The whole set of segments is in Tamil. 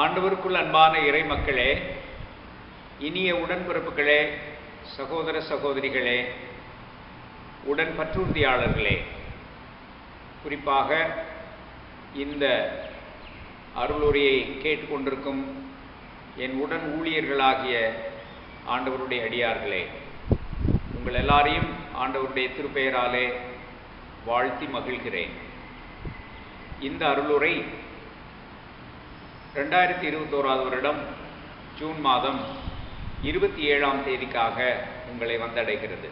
ஆண்டவருக்குள் அன்பான இறை மக்களே, இனிய உடன்பிறப்புகளே, சகோதர சகோதரிகளே, உடன் பற்றுறுதியாளர்களே, குறிப்பாக இந்த அருளுரையை கேட்டுக்கொண்டிருக்கும் என் உடன் ஊழியர்களாகிய ஆண்டவருடைய அடியார்களே, உங்கள் எல்லாரையும் ஆண்டவருடைய திருப்பெயராலே வாழ்த்தி மகிழ்கிறேன். இந்த அருளுரை 2021 வருடம் ஜூன் மாதம் 27ஆம் தேதிக்காக உங்களை வந்தடைகிறது.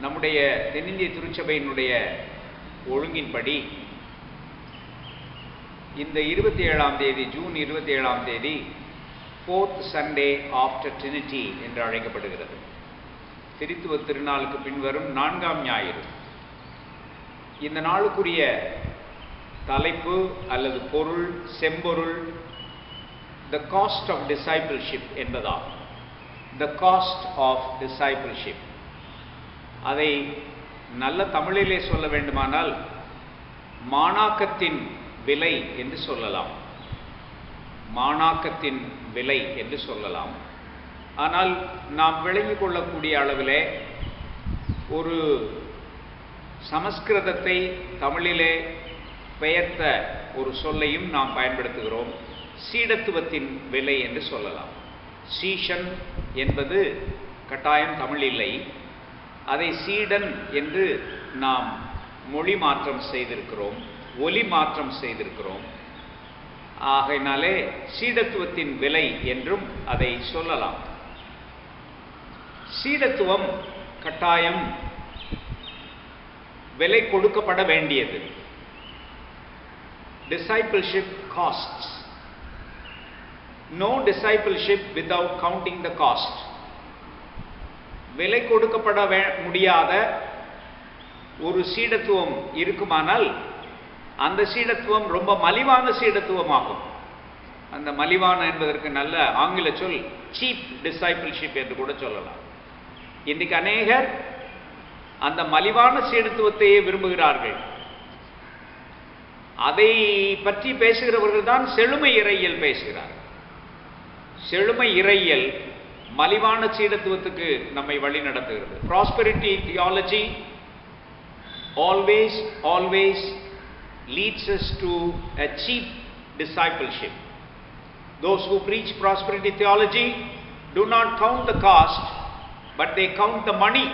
நம்முடைய தென்னிந்திய திருச்சபையினுடைய ஒழுங்கின்படி இந்த 27ஆம் தேதி, ஜூன் 27ஆம் தேதி 4th Sunday after Trinity என்று அழைக்கப்படுகிறது. திருத்துவ திருநாளுக்கு பின்வரும் 4ஆம் ஞாயிறு. இந்த நாளுக்குரிய தலைப்பு அல்லது பொருள், செம்பொருள் The Cost of Discipleship என்பதாகும். The Cost of Discipleship. அதை நல்ல தமிழிலே சொல்ல வேண்டுமானால் மாணாக்கத்தின் விலை என்று சொல்லலாம். மாணாக்கத்தின் விலை என்று சொல்லலாம். ஆனால் நாம் விளங்கிக் கொள்ளக்கூடிய அளவிலே ஒரு சமஸ்கிருதத்தை தமிழிலே பெயர்த்த ஒரு சொல்லையும் நாம் பயன்படுத்துகிறோம். சீடத்துவத்தின் விலை என்று சொல்லலாம். சீஷன் என்பது கட்டாயம் தமிழ் இல்லை. அதை சீடன் என்று நாம் மொழி மாற்றம் செய்திருக்கிறோம், ஒலி மாற்றம் செய்திருக்கிறோம். ஆகையினாலே சீடத்துவத்தின் விலை என்றும் அதை சொல்லலாம். சீடத்துவம் கட்டாயம் விலை கொடுக்கப்பட வேண்டியது. Discipleship costs. No discipleship without counting the cost. விலை கொடுக்கப்பட முடியாத ஒரு சீடத்துவம் இருக்குமானால் அந்த சீடத்துவம் ரொம்ப மலிவான சீடத்துவமாகும். அந்த மலிவான என்பதற்கு நல்ல ஆங்கில சொல் சீப் டிசைபிள்ஷிப் என்று கூட சொல்லலாம். இன்றைக்கு அநேகர் அந்த மலிவான சீடத்துவத்தையே விரும்புகிறார்கள். அதை பற்றி பேசுகிறவர்கள் தான் செழுமை இறையியல் பேசுகிறார். செழுமை இறையியல் மலிவான சீடத்துவத்துக்கு நம்மை வழி நடத்துகிறது. Prosperity theology always leads us to a cheap discipleship. Those who preach prosperity theology do not count the cost, but they count the money.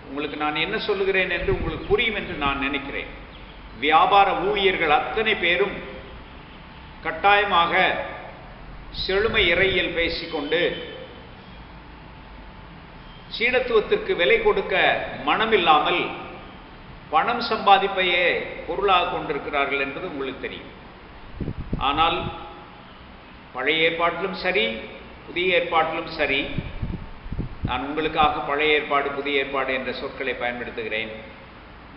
உங்களுக்கு நான் என்ன சொல்லுகிறேன் என்று உங்களுக்கு புரியும் என்று நான் நினைக்கிறேன். வியாபார ஊழியர்கள் அத்தனை பேரும் கட்டாயமாக செழுமை இறையியல் பேசிக்கொண்டு சீடத்துவத்திற்கு விலை கொடுக்க மனமில்லாமல் பணம் சம்பாதிப்பையே பொருளாக கொண்டிருக்கிறார்கள் என்பது உங்களுக்கு தெரியும். ஆனால் பழைய ஏற்பாட்டிலும் சரி, புதிய ஏற்பாட்டிலும் சரி, நான் உங்களுக்காக பழைய ஏற்பாடு, புதிய ஏற்பாடு என்ற சொற்களை பயன்படுத்துகிறேன்.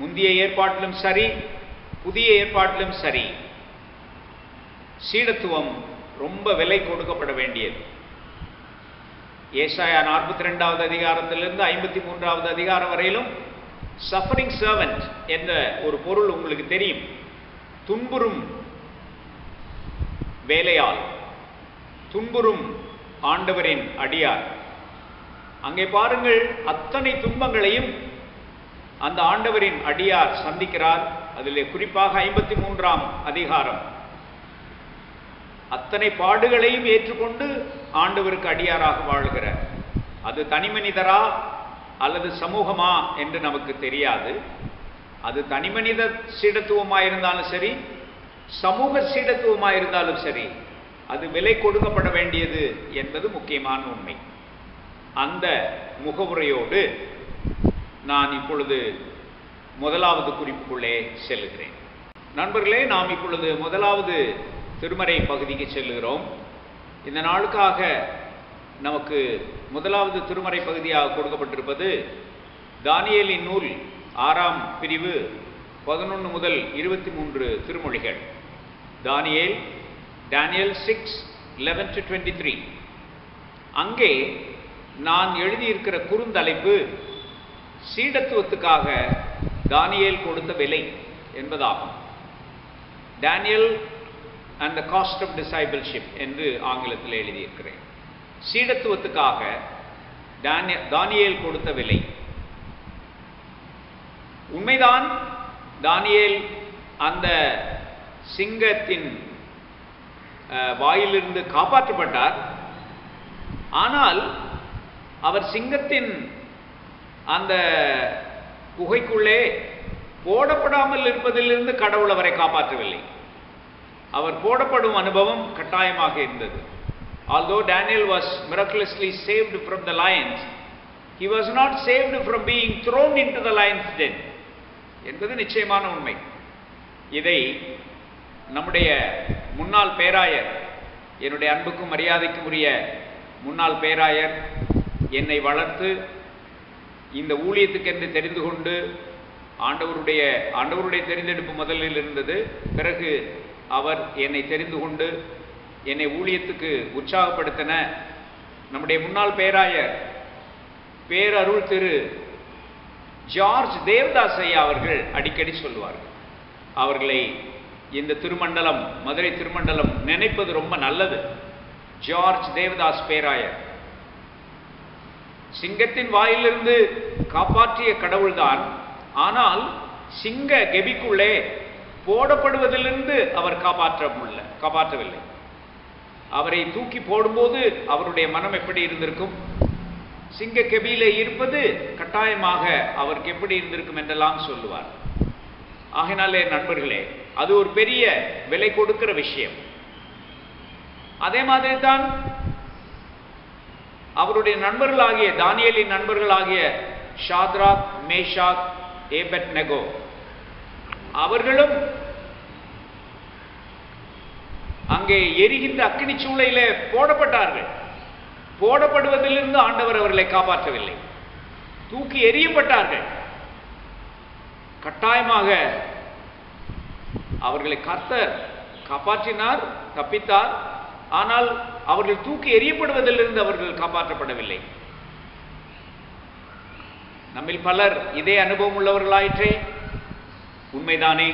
முந்தைய ஏற்பாட்டிலும் சரி, புதிய ஏற்பாட்டிலும் சரி, சீடத்துவம் ரொம்ப விலை கொடுக்கப்பட வேண்டியது. ஏசாயா 42வது அதிகாரத்திலிருந்து 53வது அதிகாரம் வரையிலும் சஃபரிங் சர்வன்ட் என்ற ஒரு பொருள் உங்களுக்கு தெரியும். துன்புறும் வேலையால், துன்புறும் ஆண்டவரின் அடியார். அங்கே பாருங்கள், அத்தனை துன்பங்களையும் அந்த ஆண்டவரின் அடியார் சந்திக்கிறார். அதிலே குறிப்பாக 53ஆம் அதிகாரம் அத்தனை பாடுகளையும் ஏற்றுக்கொண்டு ஆண்டவருக்கு அடியாராக வாழ்கிறார். அது தனி மனிதரா அல்லது சமூகமா என்று நமக்கு தெரியாது. அது தனி மனித சீடத்துவமாயிருந்தாலும் சரி, சமூக சீடத்துவமாயிருந்தாலும் சரி, அது விலை கொடுக்கப்பட வேண்டியது என்பது முக்கியமான உண்மை. அந்த முகவுரையோடு நான் இப்பொழுது முதலாவது குறிப்புக்குள்ளே செல்லுகிறேன். நண்பர்களே, நாம் இப்பொழுது முதலாவது திருமறை பகுதிக்கு செல்லுகிறோம். இந்த நாளுக்காக நமக்கு முதலாவது திருமறை பகுதியாக கொடுக்கப்பட்டிருப்பது தானியேலின் நூல் 6ஆம் பிரிவு 11 முதல் 23 திருமொழிகள். Daniel 6:11 to 23. அங்கே நான் எழுதியிருக்கிற குறுந்தலைப்பு சீடத்துவத்துக்காக தானியேல் கொடுத்த விலை என்பதாகும். Daniel and the cost of discipleship என்று ஆங்கிலத்தில் எழுதியிருக்கிறேன். சீடத்துவத்துக்காக தானியேல் கொடுத்த விலை. உண்மைதான், தானியேல் அந்த சிங்கத்தின் வாயிலிருந்து காப்பாற்றப்பட்டார். ஆனால் அவர் சிங்கத்தின் அந்த குகைக்குள்ளே போடப்படாமல் இருப்பதிலிருந்து கடவுள் அவரை காப்பாற்றவில்லை. அவர் போடப்படும் அனுபவம் கட்டாயமாக இருந்தது. Although Daniel was miraculously saved from the lions, he was not saved from being thrown into the lion's den என்பது நிச்சயமான உண்மை. இதை நம்முடைய முன்னாள் பேராயர், என்னுடைய அன்புக்கும் மரியாதைக்கும் உரிய முன்னாள் பேராயர், என்னை வளர்த்து இந்த ஊழியத்துக்கென்று தெரிந்து கொண்டு ஆண்டவருடைய தெரிந்தெடுப்பு முதலில் இருந்தது. பிறகு அவர் என்னை தெரிந்து கொண்டு என்னை ஊழியத்துக்கு உற்சாகப்படுத்தின நம்முடைய முன்னாள் பேராயர் பேரருள் திரு ஜார்ஜ் தேவதாஸ் ஐயா அவர்கள் அடிக்கடி சொல்லுவார்கள். அவர்களை இந்த திருமண்டலம், மதுரை திருமண்டலம் நினைப்பது ரொம்ப நல்லது. ஜார்ஜ் தேவதாஸ் பேராயர் சிங்கத்தின் வாயிலிருந்து காப்பாற்றிய கடவுள்தான். ஆனால் சிங்க கெபிக்குள்ளே போடப்படுவதிலிருந்து அவர் காப்பாற்றவில்லை. அவரை தூக்கி போடும்போது அவருடைய மனம் எப்படி இருந்திருக்கும், சிங்க கெபியிலே இருப்பது கட்டாயமாக அவருக்கு எப்படி இருந்திருக்கும் என்றெல்லாம் சொல்லுவார். ஆகினாலே நண்பர்களே, அது ஒரு பெரிய விலை கொடுக்கிற விஷயம். அதே மாதிரி தான் அவருடைய நண்பர்களாகிய தானியேலின் நண்பர்களாகிய ஷாத்ராக், மேஷாக், ஏபெத்நெகோ அவர்களும் அங்கே எரிகின்ற அக்கினி சூளையிலே போடப்பட்டார்கள். போடப்படுவதிலிருந்து ஆண்டவர் அவர்களை காப்பாற்றவில்லை, தூக்கி எறியப்பட்டார்கள். கட்டாயமாக அவர்களை கர்த்தர் காப்பாற்றினார், தப்பித்தார். ஆனால் அவர்கள் தூக்கி எறியப்படுவதிலிருந்து அவர்கள் காப்பாற்றப்படவில்லை. நம்மில் பலர் இதே அனுபவம் உள்ளவர்களாயிற்றே. உண்மைதானே?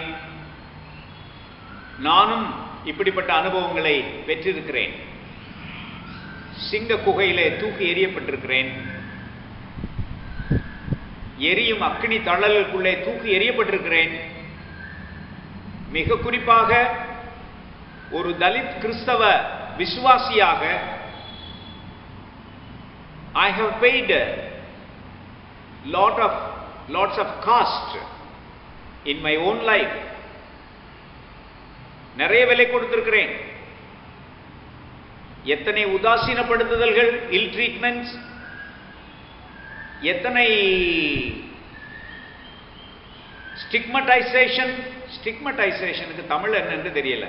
நானும் இப்படிப்பட்ட அனுபவங்களை பெற்றிருக்கிறேன். சிங்க குகையிலே தூக்கி எறியப்பட்டிருக்கிறேன். எரியும் அக்னி தழலுக்குள்ளே தூக்கி எறியப்பட்டிருக்கிறேன். மிக குறிப்பாக ஒரு தலித் கிறிஸ்தவ விசுவாசியாக I have paid lots of cost in my own life. நிறைய விலை கொடுத்திருக்கிறேன். எத்தனை உதாசீனப்படுத்துதல்கள், இல் ட்ரீட்மெண்ட்ஸ், எத்தனை ஸ்டிக்மடைசேஷனுக்கு தமிழ் என்னன்னு தெரியல.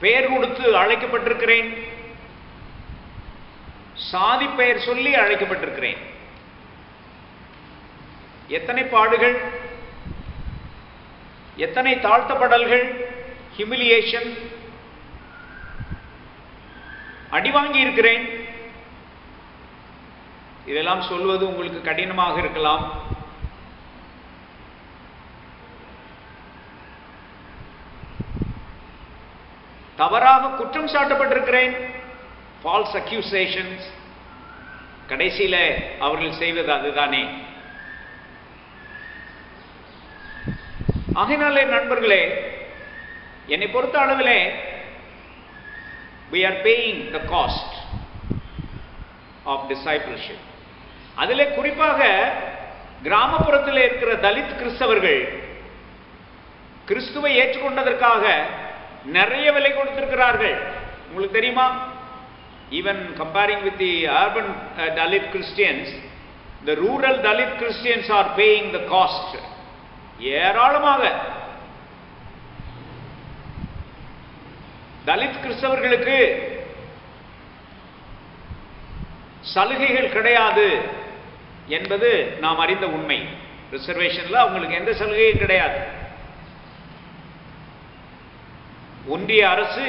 பெயர் கொடுத்து அழைக்கப்பட்டிருக்கிறேன். சாதி பெயர் சொல்லி அழைக்கப்பட்டிருக்கிறேன். எத்தனை பாடுகள், எத்தனை தாழ்த்தப்படல்கள், ஹியூமிலியேஷன், அடி வாங்கி இருக்கிறேன். இதெல்லாம் சொல்வது உங்களுக்கு கடினமாக இருக்கலாம். தவறாக குற்றம் சாட்டப்பட்டிருக்கிறேன். Falls accusations. கடைசியில அவர்கள் செய்வது அதுதானே. ஆகையினாலே நண்பர்களே, என்னை பொறுத்த அளவிலே we are paying the cost of discipleship. அதிலே குறிப்பாக கிராமப்புறத்தில் இருக்கிற தலித் கிறிஸ்தவர்கள் கிறிஸ்துவை ஏற்றுக்கொண்டதற்காக நிறைய விலை கொடுத்திருக்கிறார்கள். உங்களுக்கு தெரியுமா? Even comparing with the urban Dalit Christians, the rural Dalit Christians are paying the cost. ஏராளமாக தலித் கிறிஸ்தவர்களுக்கு சலுகைகள் கிடையாது என்பது நாம் அறிந்த உண்மை. ரிசர்வேஷன்ல அவங்களுக்கு எந்த சலுகையும் கிடையாது. ஒன்றிய அரசு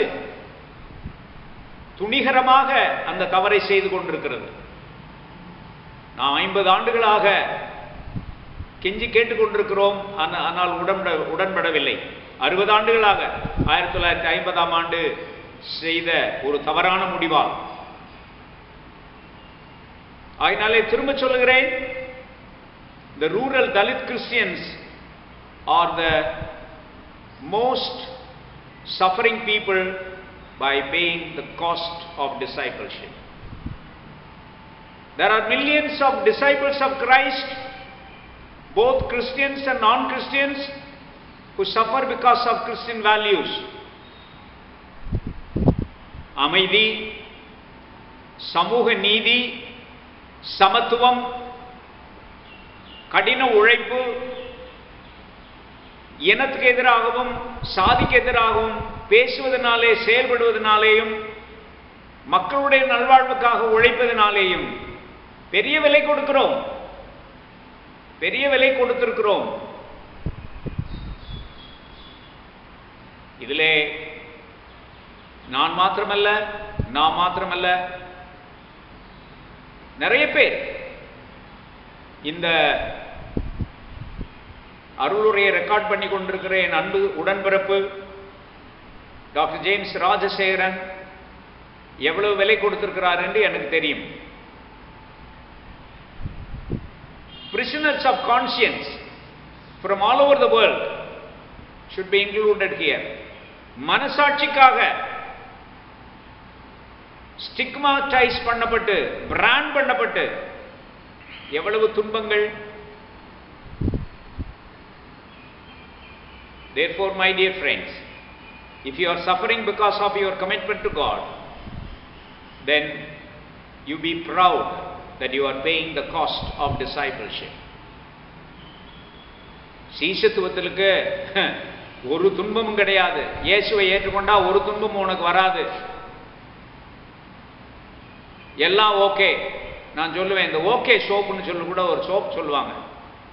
துணிகரமாக அந்த தவறை செய்து கொண்டிருக்கிறது. நாம் 50 ஆண்டுகளாக கெஞ்சி கேட்டுக்கொண்டிருக்கிறோம். ஆனால் உடன்படவில்லை. 60 ஆண்டுகளாக 1950ஆம் ஆண்டு செய்த ஒரு தவறான முடிவால். அதனாலே திரும்ப சொல்லுகிறேன், the rural Dalit Christians are the most suffering people by paying the cost of discipleship. There are millions of disciples of Christ, both Christians and non-Christians, who suffer because of Christian values. அமைதி, சமூக நீதி, சமத்துவம், கடின உழைப்பு, இனத்துக்கு எதிராகவும் சாதிக்கு எதிராகவும் பேசுவதனாலே செயல்படுவதனாலேயும் மக்களுடைய நல்வாழ்வுக்காக உழைப்பதனாலேயும் பெரிய விலை கொடுக்கிறோம், பெரிய விலை கொடுத்திருக்கிறோம். இதிலே நான் மாத்திரமல்ல நிறைய பேர் இந்த அருளுரையை ரெக்கார்ட் பண்ணி கொண்டிருக்கிற என் அன்பு உடன்பிறப்பு டாக்டர் ஜேம்ஸ் ராஜசேகரன் எவ்வளவு விலை கொடுத்திருக்கிறார் என்று எனக்கு தெரியும். Prisoners of conscience from all over the world should be included here. மனசாட்சிக்காக ஸ்டிக்மாடைஸ் Pannapattu brand பண்ணப்பட்டு எவ்வளவு துன்பங்கள். Therefore, my dear friends, if you are suffering because of your commitment to God, then you be proud that you are paying the cost of discipleship. சீஷத்துவத்திற்கு ஒரு துன்பமும் கிடையாது. இயேசுவை ஏற்றுக்கொண்டா ஒரு துன்பமும் உனக்கு வராது. எல்லாம் ஓகே. நான் சொல்லுவேன், இந்த ஓகே சோப்புன்னு சொல்லி கூட ஒரு சோப் சொல்லுவாங்க.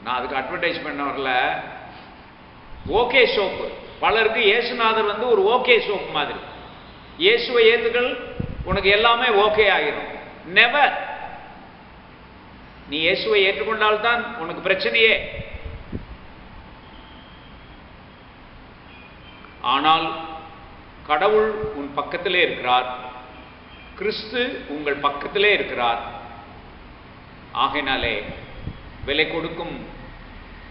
நான் அதுக்கு அட்வர்டைஸ் பண்ண வரல. ஓகே சோப்பு பலருக்கு இயேசுநாதர் வந்து ஒரு ஓகே சோப் மாதிரி. இயேசுவை ஏத்துக்கள், உனக்கு எல்லாமே ஓகே ஆகிரும். நெவர். நீ இயேசுவை ஏற்றுக்கொண்டால்தான் உனக்கு பிரச்சனையே. ஆனால் கடவுள் உன் பக்கத்திலே இருக்கிறார், கிறிஸ்து உங்கள் பக்கத்திலே இருக்கிறார். ஆகையினாலே விலை கொடுக்கும்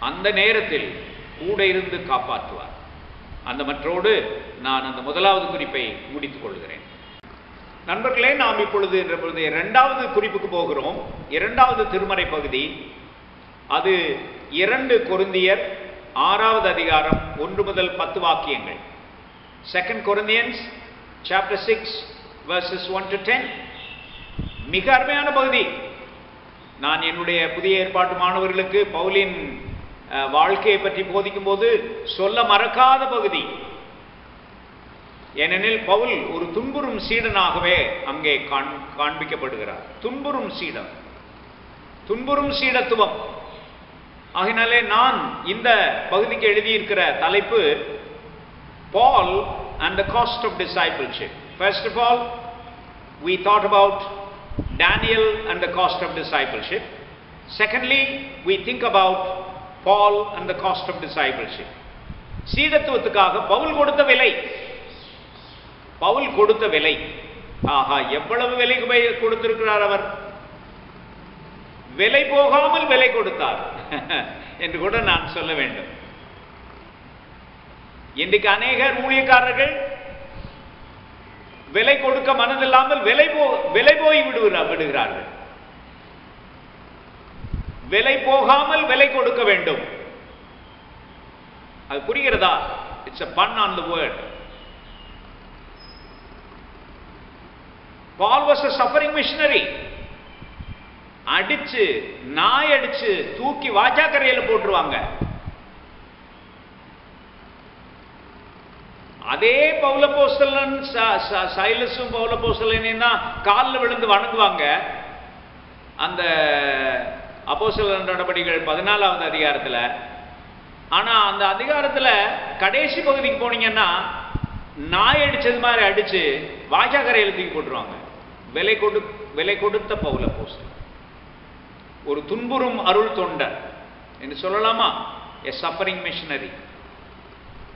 அந்த நேரத்தில் கூட இருந்து காப்பாற்றுவார். அந்த மற்றோடு நான் அந்த முதலாவது குறிப்பை முடித்துக் கொள்கிறேன். நண்பர்களே, நாம் இப்பொழுது இரண்டாவது குறிப்புக்கு போகிறோம். இரண்டாவது திருமறை பகுதி, அது 2 கொரிந்தியர் 6வது அதிகாரம் 1 முதல் 10 வாக்கியங்கள். 2 Corinthians chapter 6 verses 1 to 10. மிக அருமையான பகுதி. நான் என்னுடைய புதிய ஏற்பாட்டு மாணவர்களுக்கு பவுலின் வாழ்க்கையை பற்றி போதிக்கும் போது சொல்ல மறக்காத பகுதி. ஏனெனில் பவுல் ஒரு துன்புறும் சீடனாகவே அங்கே காண்பிக்கப்படுகிறார். துன்புறும் சீடம், துன்புறும் சீடத்துவம். ஆகினாலே நான் இந்த பகுதிக்கு எழுதியிருக்கிற தலைப்பு Paul and the cost of discipleship. First of all, we thought about Daniel and the cost of discipleship. Secondly, we think about Paul and the cost of discipleship. சீடத்துவத்துக்காக Pavul கொடுத்த விலை. பவுல் கொடுத்த விலை. ஆஹா, எவ்வளவு விலை கொடுத்திருக்கிறார் அவர். விலை போகாமல் விலை கொடுத்தார் என்று கூட நான் சொல்ல வேண்டும். இன்றைக்கு அநேகர் ஊழியக்காரர்கள் விலை கொடுக்க மனதில்லாமல் விலை போய் விடுகிறார்கள். விலை போகாமல் விலை கொடுக்க வேண்டும். அது புரிகிறதா? It's a pun on the word. Paul was a suffering missionary. அடிச்சு நாய் அடிச்சு தூக்கி வாஜாக்கரையில போட்டுருவாங்க. அதே பவுலப்போஸ்தலன் சைலஸும் பவுலப்போஸ்தலனையும் தான் காலில் விழுந்து வணங்குவாங்க. அந்த அப்போஸ்தலர் நடபடிகள் 14வது அதிகாரத்தில். ஆனா அந்த அதிகாரத்தில் கடைசி பகுதிக்கு போனீங்கன்னா நாய் அடிச்சது மாதிரி அடிச்சு வாஜாக்கரையில் தூக்கி போட்டுருவாங்க. விலை கொடுத்த பவுலப்போஸ்தலன், ஒரு துன்புறும் அருள் தொண்டர். என்று சொல்லலாமா? A suffering missionary.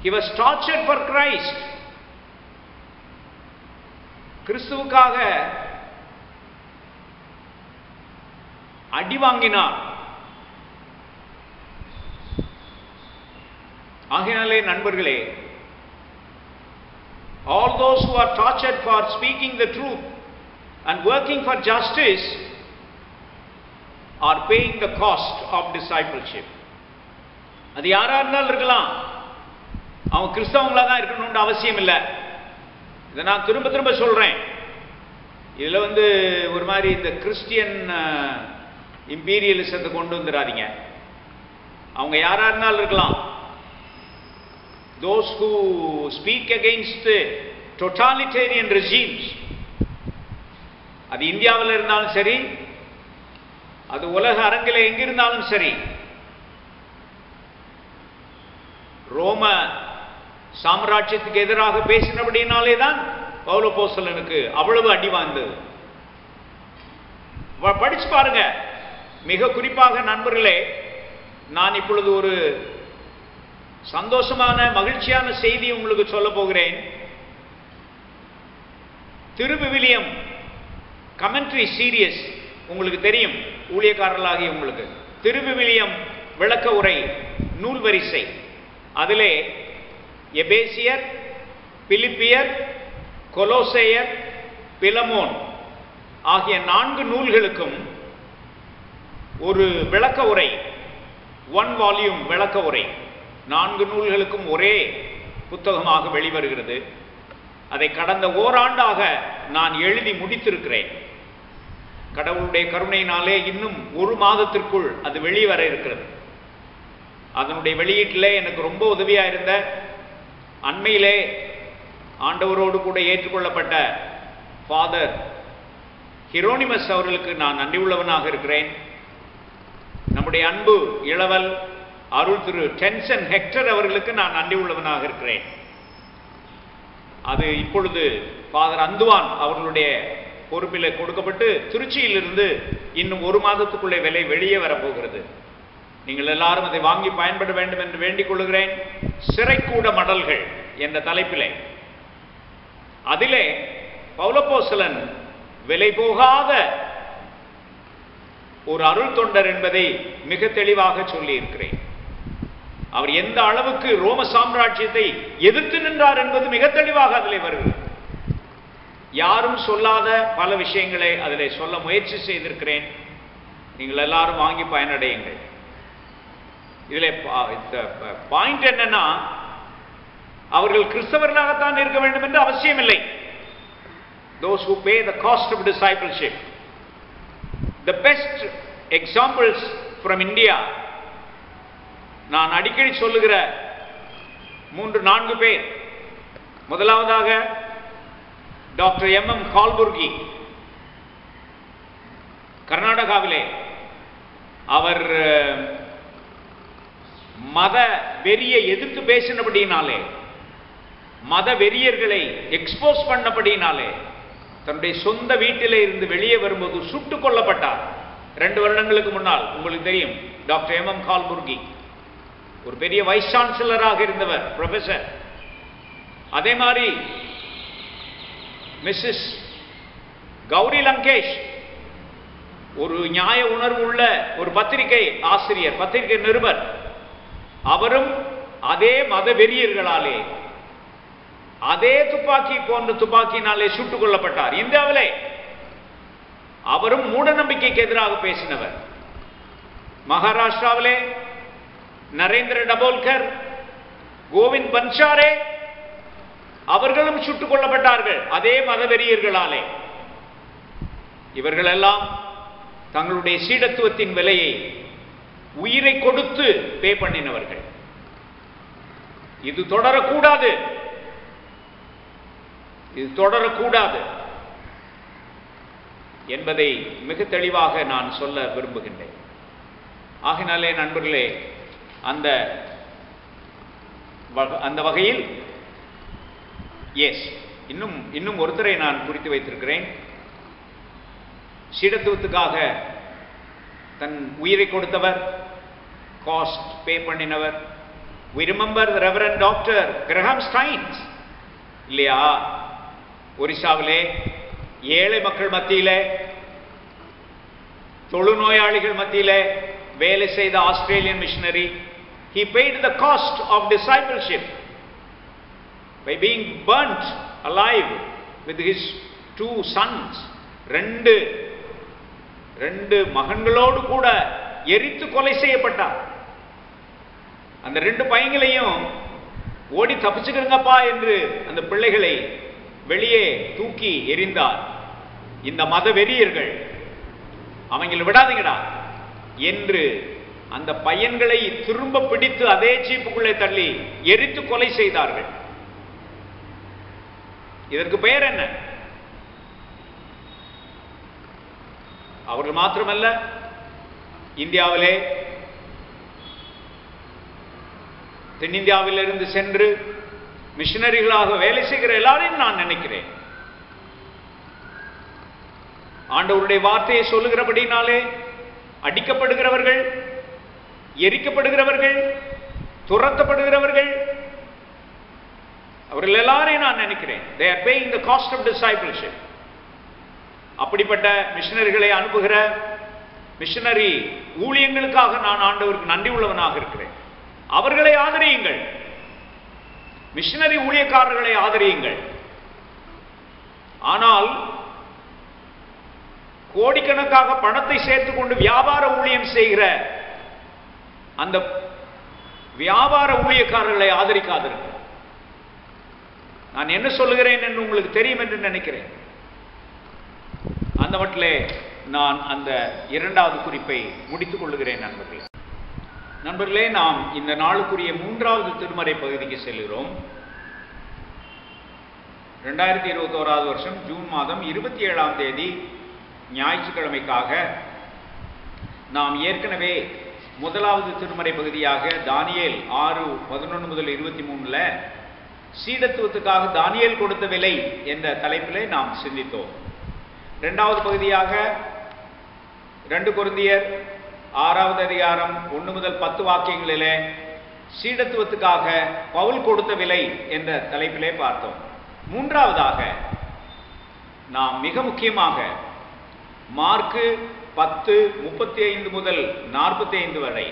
He was tortured for Christ. கிறிஸ்துவுக்காக அடி வாங்கினார். ஆகையாலே நண்பர்களே, all those who are tortured for speaking the truth and working for justice are paying the cost of discipleship. அது யாரா இருந்தாலும் இருக்கலாம், அவன் கிறிஸ்தவங்களா தான் இருக்கணும்னு அவசியம் இல்லை. இதை நான் திரும்ப திரும்ப சொல்றேன். இதுல ஒரு மாதிரி இந்த கிறிஸ்டியன் இம்பீரியலிசத்தை கொண்டு வந்துடாதீங்க. அவங்க யாரா இருந்தாலும் இருக்கலாம். Those who speak against totalitarian regimes, அது இந்தியாவில் இருந்தாலும் சரி, அது உலக அரங்கில் எங்கிருந்தாலும் சரி, ரோம சாம்ராஜ்யத்துக்கு எதிராக பேசினபடினாலே தான் பவுலப்போஸ்தலனுக்கு அவ்வளவு அடி வாய்ந்தது. படிச்சு பாருங்க. மிக குறிப்பாக நண்பர்களே, நான் இப்பொழுது ஒரு சந்தோஷமான மகிழ்ச்சியான செய்தி உங்களுக்கு சொல்ல போகிறேன். திருவிவிலியம் கமெண்ட்ரி சீரியஸ் உங்களுக்கு தெரியும், ஊழியக்காரர்களாகிய உங்களுக்கு. திருவிவிலியம் விளக்க உரை நூல் வரிசை, அதிலே எபேசியர், பிலிப்பியர், கொலோசேயர், பிலமோன் ஆகிய 4 நூல்களுக்கும் ஒரு விளக்க உரை, 1 வால்யூம் விளக்க உரை 4 நூல்களுக்கும் ஒரே புத்தகமாக வெளிவருகிறது. அதை கடந்த ஓராண்டாக நான் எழுதி முடித்திருக்கிறேன். கடவுளுடைய கருணையினாலே இன்னும் 1 மாதத்திற்குள் அது வெளிவர இருக்கிறது. அதனுடைய வெளியீட்டிலே எனக்கு ரொம்ப உதவியா இருந்த, அண்மையிலே ஆண்டவரோடு கூட ஏற்றுக்கொள்ளப்பட்ட ஃபாதர் ஹிரோனிமஸ் அவர்களுக்கு நான் நன்றி உள்ளவனாக இருக்கிறேன். நம்முடைய அன்பு இளவல் அருள் திரு டென்சன் ஹெக்டர் அவர்களுக்கு நான் நன்றி உள்ளவனாக இருக்கிறேன். அது இப்பொழுது ஃபாதர் அந்துவான் அவர்களுடைய பொறுப்பில் கொடுக்கப்பட்டு திருச்சியிலிருந்து இன்னும் 1 மாதத்துக்குள்ளே வெளியே வரப்போகிறது. நீங்கள் எல்லாரும் அதை வாங்கி பயன்பட வேண்டும் என்று வேண்டிக் கொள்கிறேன். சிறைக்கூட மடல்கள் என்ற தலைப்பிலே, அதிலே பவுலப்போஸ்தலன் விலை போகாத ஒரு அருள் தொண்டர் என்பதை மிக தெளிவாக சொல்லி இருக்கிறேன். அவர் எந்த அளவுக்கு ரோம சாம்ராஜ்யத்தை எதிர்த்து நின்றார் என்பது மிக தெளிவாக அதிலே வருகிறது. யாரும் சொல்லாத பல விஷயங்களை அதிலே சொல்ல முயற்சி செய்திருக்கிறேன். நீங்கள் எல்லாரும் வாங்கி பயனடையுங்கள். இதில் பாயிண்ட் என்னன்னா, அவர்கள் கிறிஸ்தவர்களாகத்தான் இருக்க வேண்டும் என்று அவசியம் இல்லை. Those who pay the cost of discipleship. The best examples from India, நான் அடிக்கடி சொல்லுகிற 3-4 பேர். முதலாவதாக டாக்டர் M.M. கால்புர்கி, கர்நாடகாவிலே. அவர் மத வெறியை எதிர்த்து பேசினபடினாலே, மத வெறியர்களை எக்ஸ்போஸ் பண்ணபடினாலே, தன்னுடைய சொந்த வீட்டிலே இருந்து வெளியே வரும்போது சுட்டுக் கொல்லப்பட்டார். 2 வருடங்களுக்கு முன்னால். உங்களுக்கு தெரியும் டாக்டர் M.M. கால்புர்கி ஒரு பெரிய வைஸ் சான்சலராக இருந்தவர், ப்ரொஃபசர். அதே மாதிரி மிஸ்ஸஸ் கௌரி லங்கேஷ், ஒரு நியாய உணர்வு உள்ள ஒரு பத்திரிகை ஆசிரியர், பத்திரிகை நிருபர். அவரும் அதே மத வெறியர்களாலே, அதே துப்பாக்கி போன்ற துப்பாக்கினாலே சுட்டுக் கொல்லப்பட்டார் இந்தியாவிலே. அவரும் மூட நம்பிக்கைக்கு எதிராக பேசினவர். மகாராஷ்டிராவிலே நரேந்திர டபோல்கர், கோவிந்த் பன்சாரே, அவர்களும் சுட்டுக் கொல்லப்பட்டார்கள் அதே மதவெறியர்களாலே. இவர்களெல்லாம் தங்களுடைய சீடத்துவத்தின் விலையை உயிரை கொடுத்து பே பண்ணினவர்கள். இது தொடரக்கூடாது, இது தொடரக்கூடாது என்பதை மிக தெளிவாக நான் சொல்ல விரும்புகின்றேன். ஆகினாலே நண்பர்களே, அந்த வகையில் இன்னும் ஒருத்தரை நான் குறித்து வைத்திருக்கிறேன். சீடத்துவத்துக்காக தன் உயிரை கொடுத்தவர், cost pay பண்ணினவர். We remember the Reverend Dr. Graham Steins இல்லையா? ஒரிசாவிலே ஏழை மக்கள் மத்தியிலே, தொழுநோயாளிகள் மத்தியிலே வேலை செய்த Australian missionary. He paid the cost of discipleship by being burnt alive with his 2 sons. ரெண்டு மகன்களோடு கூட எரித்து கொலை செய்யப்பட்டார். அந்த 2 பையங்களையும் ஓடி தப்பிச்சுக்கிறங்கப்பா என்று அந்த பிள்ளைகளை வெளியே தூக்கி எறிந்தார். இந்த மத வெறியர்கள் அவங்களை விடாதீங்கடா என்று அந்த பையன்களை திரும்ப பிடித்து அதே ஜீப்புக்குள்ளே தள்ளி எரித்து கொலை செய்தார்கள். இதற்கு பெயர் என்ன? அவர்கள் மாத்திரமல்ல, இந்தியாவிலே தென்னிந்தியாவிலிருந்து சென்று மிஷனரிகளாக வேலை செய்கிற எல்லாரையும் நான் நினைக்கிறேன். ஆண்டவருடைய வார்த்தையை சொல்லுகிறபடினாலே அடிக்கப்படுகிறவர்கள், எரிக்கப்படுகிறவர்கள், துரத்தப்படுகிறவர்கள், அவர்கள் எல்லாரையும் நான் நினைக்கிறேன். They are paying the cost of discipleship. அப்படிப்பட்ட மிஷனரிகளை அனுப்புகிற மிஷனரி ஊழியங்களுக்காக நான் ஆண்டவருக்கு நன்றி உள்ளவனாக இருக்கிறேன். அவர்களை ஆதரியுங்கள், மிஷனரி ஊழியக்காரர்களை ஆதரியுங்கள். ஆனால் கோடிக்கணக்காக பணத்தை சேர்த்துக் கொண்டு வியாபார ஊழியம் செய்கிற அந்த வியாபார ஊழியக்காரர்களை ஆதரிக்காதீர்கள். நான் என்ன சொல்லுகிறேன் என்று உங்களுக்கு தெரியும் என்று நினைக்கிறேன். அந்த மட்டிலே நான் அந்த 2வது குறிப்பை முடித்துக் கொள்ளுகிறேன். நண்பர்களே, நாம் இந்த நாளுக்குரிய 3வது திருமறை பகுதிக்கு செல்கிறோம். 2021 வருஷம் ஜூன் மாதம் 27ஆம் தேதி ஞாயிற்றுக்கிழமைக்காக நாம் ஏற்கனவே 1வது திருமறை பகுதியாக தானியேல் 6:11 முதல் 23 சீடத்துவத்துக்காக தானியேல் கொடுத்த விலை என்ற தலைப்பிலே நாம் சிந்தித்தோம். 2வது பகுதியாக 2 கொரிந்தியர் 6வது அதிகாரம் 1 முதல் 10 வாக்கியங்களிலே சீடத்துவத்துக்காக பவுல் கொடுத்த விலை என்ற தலைப்பிலே பார்த்தோம். 3வதாக நாம் மிக முக்கியமாக மார்க்கு 10:35 முதல் 45 வரை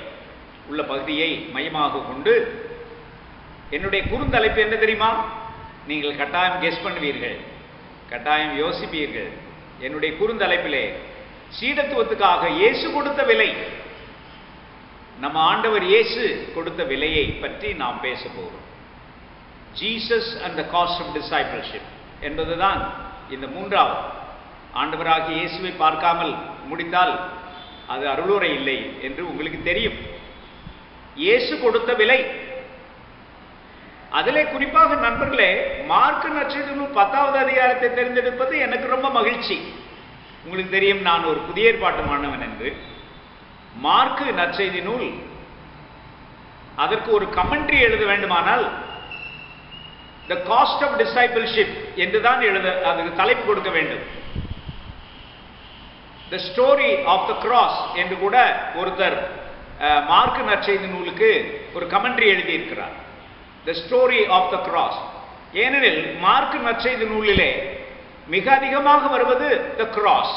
உள்ள பகுதியை மையமாக கொண்டு, என்னுடைய குறுந்தலைப்பு என்ன தெரியுமா? நீங்கள் கட்டாயம் கெஸ் பண்ணுவீர்கள், கட்டாயம் யோசிப்பீர்கள். என்னுடைய குறுந்தலைப்பிலே சீடத்துவத்துக்காக இயேசு கொடுத்த விலை, நம்ம ஆண்டவர் இயேசு கொடுத்த விலையை பற்றி நாம் பேச போகிறோம். Jesus and the cost of discipleship என்பதுதான் இந்த 3வது. ஆண்டவராகிய இயேசுவை பார்க்காமல் முடித்தால் அது அருளுரை இல்லை என்று உங்களுக்கு தெரியும். இயேசு கொடுத்த விலை, அதிலே குறிப்பாக நண்பர்களே, மார்க்கு நற்செய்தி நூல் 10வது அதிகாரத்தை தெரிந்தெடுப்பது எனக்கு ரொம்ப மகிழ்ச்சி. உங்களுக்கு தெரியும், நான் ஒரு புதிய ஏற்பாட்டு மாணவன் என்று. மார்க்கு நற்செய்தி நூல் அதற்கு ஒரு கமெண்ட்ரி எழுத வேண்டுமானால் த காஸ்ட் ஆஃப் டிசைபிள்ஷிப் என்றுதான் அதுக்கு தலைப்பு கொடுக்க வேண்டும். The story of the cross என்று கூட ஒருத்தர் மார்க்கு நற்செய்தி நூலுக்கு ஒரு கமெண்ட்ரி எழுதியிருக்கிறார். The story of the cross. ஏனெனில் மார்க்கு நற்செய்தி நூலிலே மிக அதிகமாக வருவது த கிராஸ்,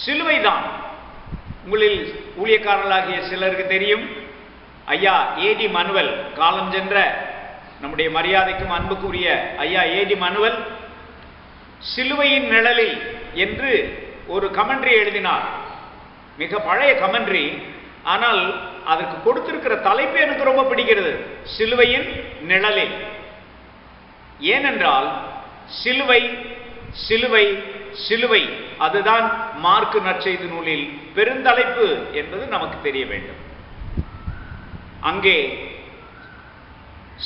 சிலுவை தான். உங்களில் ஊழியக்காரர்களாகிய சிலருக்கு தெரியும், ஐயா ஏடி மனுவல், காலம் சென்ற நம்முடைய மரியாதைக்கும் அன்புக்குரிய ஐயா ஏடி மனுவல் சிலுவையின் நிழலில் என்று ஒரு கமெண்ட்ரி எழுதினார். மிக பழைய கமெண்ட்ரி, ஆனால் அதற்கு கொடுத்திருக்கிற தலைப்பு எனக்கு ரொம்ப பிடிக்கிறது, சிலுவையின் நிழலில். ஏனென்றால் சிலுவை சிலுவை சிலுவை, அதுதான் மார்க்கு நற்செய்தி நூலில் பெருந்தலைப்பு என்பது நமக்கு தெரிய வேண்டும். அங்கே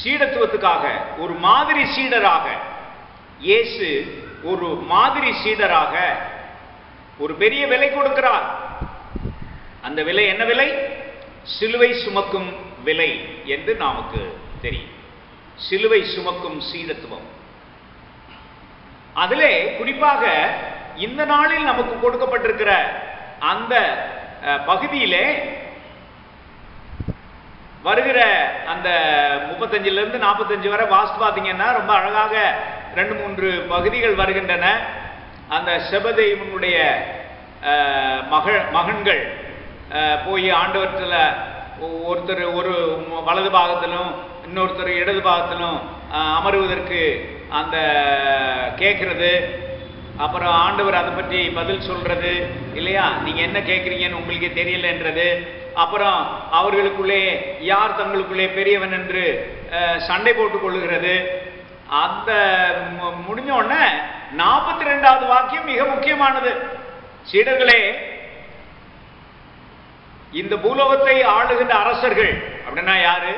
சீடத்துவத்துக்காக ஒரு மாதிரி சீடராக இயேசு, ஒரு மாதிரி சீடராக ஒரு பெரிய விலை கொடுக்கிறார். அந்த விலை என்ன விலை? சிலுவை சுமக்கும் விலை என்று நமக்கு தெரியும். சிலுவை சுமக்கும் சீடத்துவம். அதிலே குறிப்பாக இந்த நாளில் நமக்கு கொடுக்கப்பட்டிருக்கிற அந்த பகுதியிலே வருகிற அந்த 35லிருந்து 45 வரை வாஸ்து பார்த்தீங்கன்னா ரொம்ப அழகாக 2-3 பகுதிகள் வருகின்றன. அந்த செபதேயுனுடைய மகன்கள் போய் ஆண்டவரத்தில் ஒருத்தர் ஒரு வலது பாகத்திலும் இன்னொருத்தர் இடது பாகத்திலும் அமருவதற்கு அந்த கேட்கறது, அப்புறம் ஆண்டவர் அதை பற்றி பதில் சொல்றது இல்லையா, நீங்க என்ன கேட்குறீங்கன்னு உங்களுக்கே தெரியலன்றது, அப்புறம் அவர்களுக்குள்ளே யார் தங்களுக்குள்ளே பெரியவன் என்று சண்டை போட்டுக் கொள்ளுகிறது. அந்த முடிஞ்ச உடனே 42வது வாக்கியம் மிக முக்கியமானது. சீடர்களே, இந்த பூலோகத்தை ஆளுகின்ற அரசர்கள் அப்படின்னா யாரு?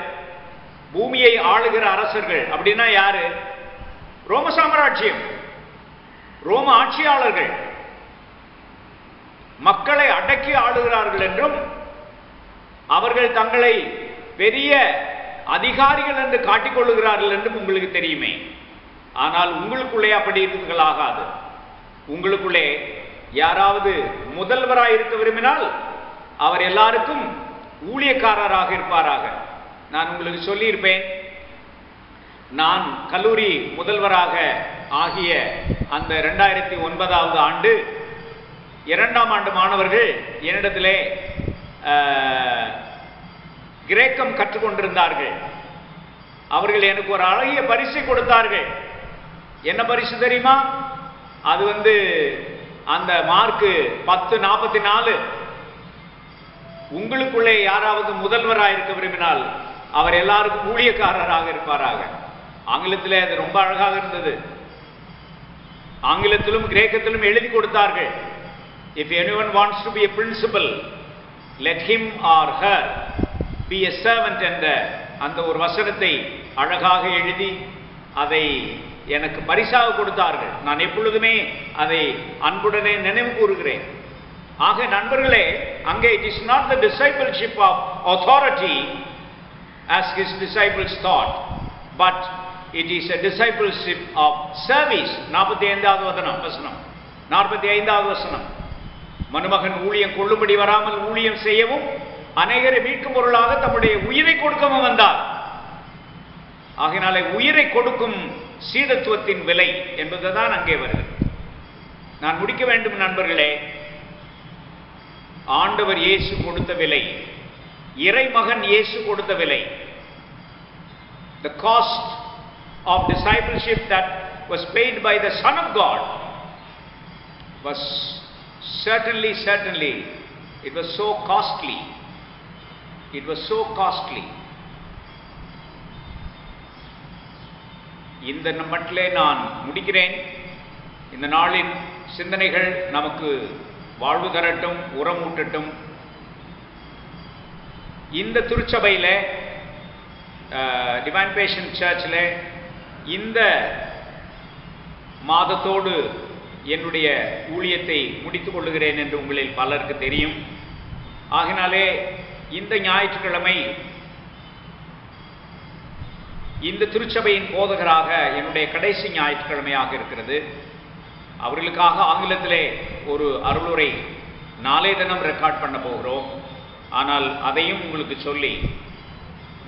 பூமியை ஆளுகிற அரசர்கள் அப்படின்னா யாரு? ரோம சாம்ராஜ்யம், ரோம ஆட்சியாளர்கள் மக்களை அடக்கி ஆளுகிறார்கள் என்றும் அவர்கள் தங்களை பெரிய அதிகாரிகள் என்று காட்டிக்கொள்ளுகிறார்கள் என்றும் உங்களுக்கு தெரியுமே. ஆனால் உங்களுக்குள்ளே அப்படி இருக்கலாகாது. உங்களுக்குள்ளே யாராவது முதல்வராக இருக்க விரும்பினால் அவர் எல்லாருக்கும் ஊழியக்காரராக இருப்பாராக. நான் உங்களுக்கு சொல்லியிருப்பேன், நான் கல்லூரி முதல்வராக ஆகிய அந்த 2009வது ஆண்டு 2ஆம் ஆண்டு மாணவர்கள் என்னிடத்திலே கிரேக்கம் கற்றுக்கொண்டிருந்தார்கள். அவர்கள் எனக்கு ஒரு அழகிய பரிசை கொடுத்தார்கள். என்ன பரிசு தெரியுமா? அது அந்த மார்க்கு 1044. உங்களுக்குள்ளே யாராவது முதல்வராக இருக்க விரும்பினால் அவர் எல்லாருக்கும் ஊழியக்காரராக இருப்பாராக. ஆங்கிலத்திலே அது ரொம்ப அழகாக இருந்தது. ஆங்கிலத்திலும் கிரேக்கத்திலும் எழுதி கொடுத்தார்கள். If anyone wants to be a principal, let him or her be a servant என்ற அந்த ஒரு வசனத்தை அழகாக எழுதி அதை எனக்கு பரிசாக கொடுத்தார்கள். நான் எப்பொழுதுமே அதை அன்புடனே நினைவு கூறுகிறேன். ஆக நண்பர்களே, அங்கே it is not the discipleship of authority as his disciples thought, but it is a discipleship of service. 45வது வசனம் 45வது வசனம். மனுமகன் ஊழியம் கொள்ளும்படி வராமல் ஊழியம் செய்யவும் அநேகரை மீட்கும் பொருளாக தம்முடைய உயிரை கொடுக்கவும் வந்தார். ஆகையினாலே உயிரை கொடுக்கும் சீடத்துவத்தின் விலை என்பதுதான் அங்கே வருகிறது. நான் முடிக்க வேண்டும் நண்பர்களே. ஆண்டவர் இயேசு கொடுத்த விலை, இறைமகன் இயேசு கொடுத்த விலை, the cost of discipleship that was paid by the Son of God was certainly it was so costly. It was so costly. இந்த மட்டிலே நான் முடிக்கிறேன். இந்த நாளின் சிந்தனைகள் நமக்கு வாழ்வு தரட்டும், உரமூட்டட்டும். இந்த திருச்சபையில் டிவைன் பேஷன் சர்ச்சில் இந்த மாதத்தோடு என்னுடைய ஊழியத்தை முடித்துக் கொள்ளுகிறேன் என்று உங்களில் பலருக்கு தெரியும். ஆகினாலே இந்த ஞாயிற்றுக்கிழமை இந்த திருச்சபையின் போதகராக என்னுடைய கடைசி ஞாயிற்றுக்கிழமையாக இருக்கிறது. அவர்களுக்காக ஆங்கிலத்திலே ஒரு அருளுரை நாளை தினம் ரெக்கார்ட் பண்ண போகிறோம். ஆனால் அதையும் உங்களுக்கு சொல்லி,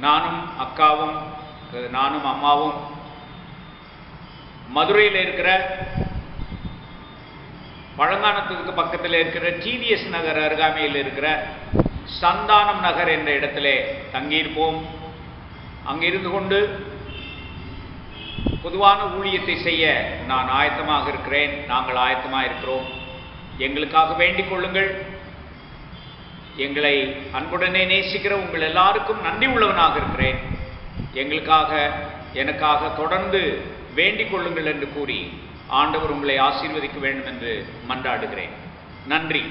நானும் அக்காவும் நானும் அம்மாவும் மதுரையில் இருக்கிற பழங்கானத்துக்கு பக்கத்தில் இருக்கிற டிவிஎஸ் நகர் அருகாமையில் இருக்கிற சந்தானம் நகர் என்ற இடத்திலே தங்கியிருப்போம். அங்கிருந்து கொண்டு பொதுவான ஊழியத்தை செய்ய நான் ஆயத்தமாக இருக்கிறேன். நாங்கள் ஆயத்தமாக இருக்கிறோம். எங்களுக்காக வேண்டிக் கொள்ளுங்கள். எங்களை அன்புடனே நேசிக்கிற உங்கள் எல்லாருக்கும் நன்றி உள்ளவனாக இருக்கிறேன். எனக்காக தொடர்ந்து வேண்டிக் கொள்ளுங்கள் என்று கூறி ஆண்டவர் உங்களை ஆசீர்வதிக்க வேண்டும் என்று மன்றாடுகிறேன். நன்றி.